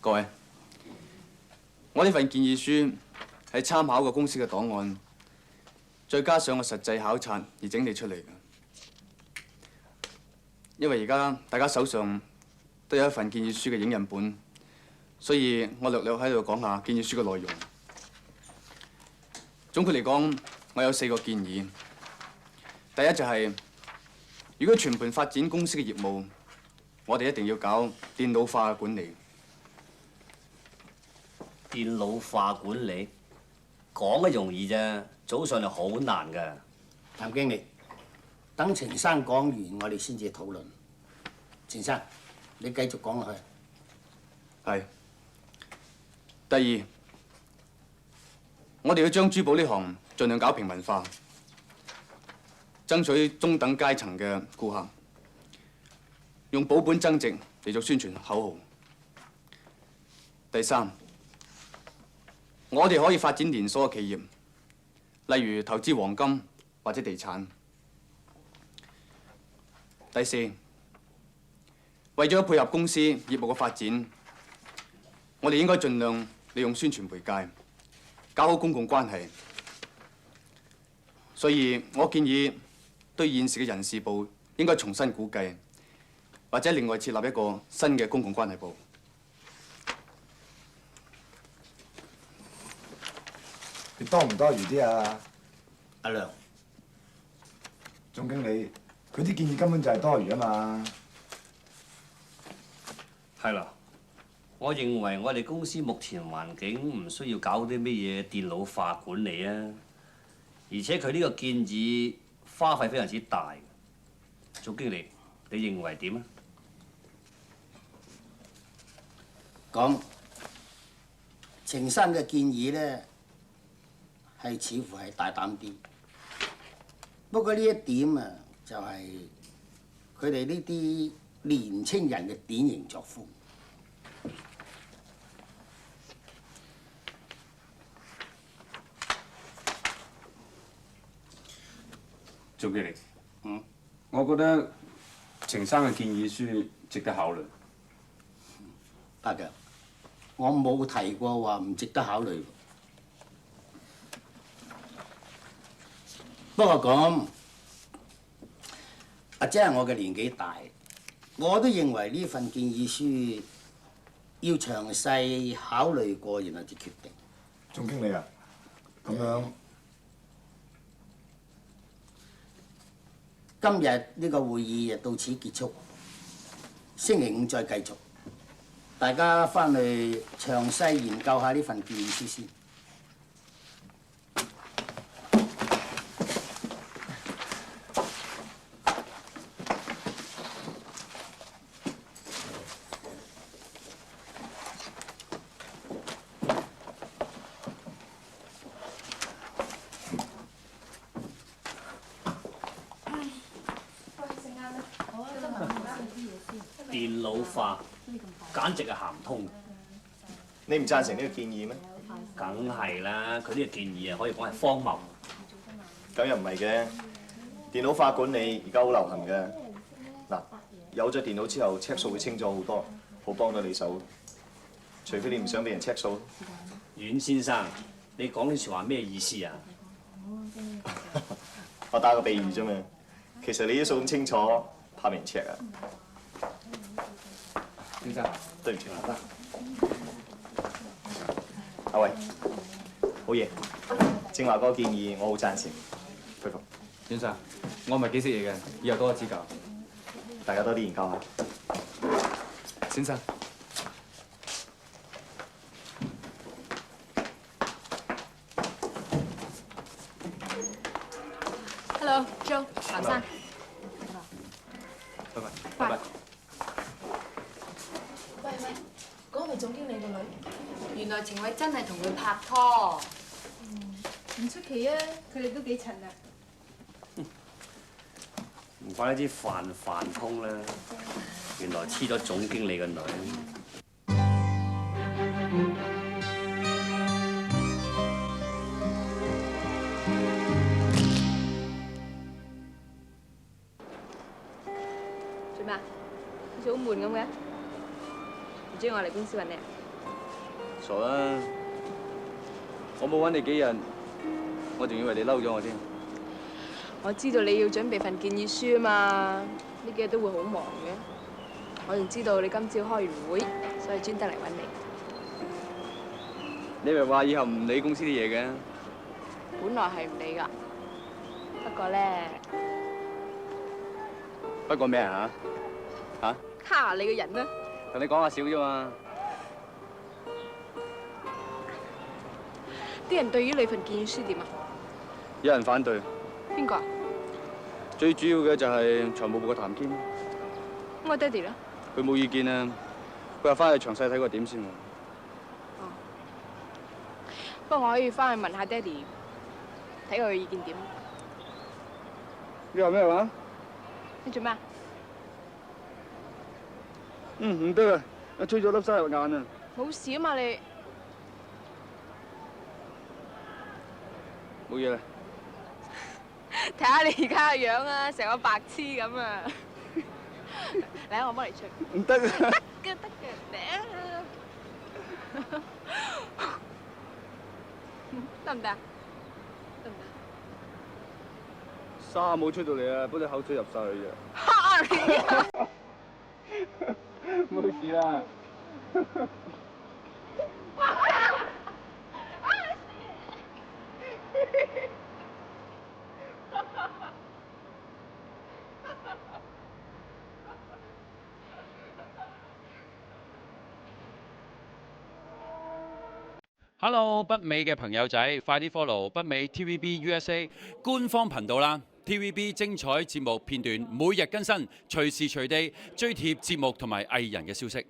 各位，我呢份建議書係參考個公司嘅檔案，再加上個實際考察而整理出嚟嘅。因為而家大家手上都有一份建議書嘅影印本，所以我略略喺度講下建議書嘅內容。總括嚟講，我有4個建議。第一就係，如果全盤發展公司嘅業務，我哋一定要搞電腦化嘅管理。電腦化管理講嘅容易啫，早上係好難㗎。譚經理，等程生講完，我哋先至討論。程生，你繼續講落去。係。第二，我哋要將珠寶呢行盡量搞平民化，爭取中等階層嘅顧客，用保本增值嚟做宣傳口號。第三，我哋可以發展連鎖嘅企業，例如投資黃金或者地產。第四，為咗配合公司業務嘅發展，我哋應該盡量利用宣傳媒介，搞好公共關係。所以我建議對現時嘅人事部應該重新估計，或者另外設立一個新嘅公共關係部。你多唔多餘啲啊？阿梁，總經理，佢啲建議根本就係多餘啊嘛。係啦，我認為我哋公司目前環境唔需要搞啲咩嘢電腦化管理啊，而且佢呢個建議花費非常之大。總經理，你認為點啊？講程生嘅建議咧，係似乎係大膽啲。不過呢一點啊，就係佢哋呢啲年青人嘅典型作風。總經理，我覺得程生嘅建議書值得考慮。得嘅，我冇提過話唔值得考慮。不過咁，或者係我嘅年紀大，我都認為呢份建議書要詳細考慮過，然後至決定。總經理啊，咁樣今日呢個會議就到此結束，星期五再繼續。大家翻去詳細研究下呢份建議書先。電腦化簡直係行唔通。你唔贊成呢個建議咩？梗係啦，佢呢個建議啊，可以講係荒謬。咁又唔係嘅，電腦化管理而家好流行嘅。嗱，有咗電腦之後，check 數會清咗好多，好幫到你手。除非你唔想俾人 check 數。阮先生，你講呢説話咩意思啊？我打個比喻啫嘛。其實你啲數咁清楚，怕俾人 check 啊？先生，對唔住，阿偉，好嘢！正話嗰個建議我好贊成，佩服。先生，我唔係幾識嘢嘅，以後多多指教。大家多啲研究下。先生。Hello, Joe， 譚生。拜拜。拜拜。喂，嗰個係總經理個女，原來程偉真係同佢拍拖。唔出奇啊，佢哋都幾襯啊。唔怪得啲飯通啦，原來黐咗總經理個女。做咩啊？好似好悶咁嘅。唔中意我嚟公司揾你啊？傻啦！我冇揾你幾日，我仲以為你嬲咗我添。我知道你要準備份建議書啊嘛，呢幾日都會好忙嘅。我仲知道你今朝開完會，所以專登嚟揾你。你咪話以後唔理公司啲嘢嘅？本來係唔理㗎，不過咧，不過咩啊？嚇？哈你個人啊！同你講下笑啫嘛。啲人對於你份建議書點啊？有人反對，邊個啊？最主要嘅就係財務部嘅譚堅，咁我爹哋咧？佢冇意見啊。佢話翻去詳細睇過點先喎。不過我可以翻去問下爹哋，睇佢嘅意見點。你話咩話？你做咩啊？唔得啊！我吹咗粒沙入眼啊！冇事啊嘛你。冇嘢啦。睇下你而家個樣啊，成個白痴咁啊！嚟啊，我幫你吹。唔得啊！得嘅，嚟啊！得唔得啊？得唔得？沙冇吹到你啊，不過口水入晒去嚇你啊！啫。冇事啦。Hello， 北美嘅朋友仔，快啲 follow 北美 TVB USA 官方頻道啦 ！TVB 精彩節目片段每日更新，隨時隨地追貼節目同埋藝人嘅消息。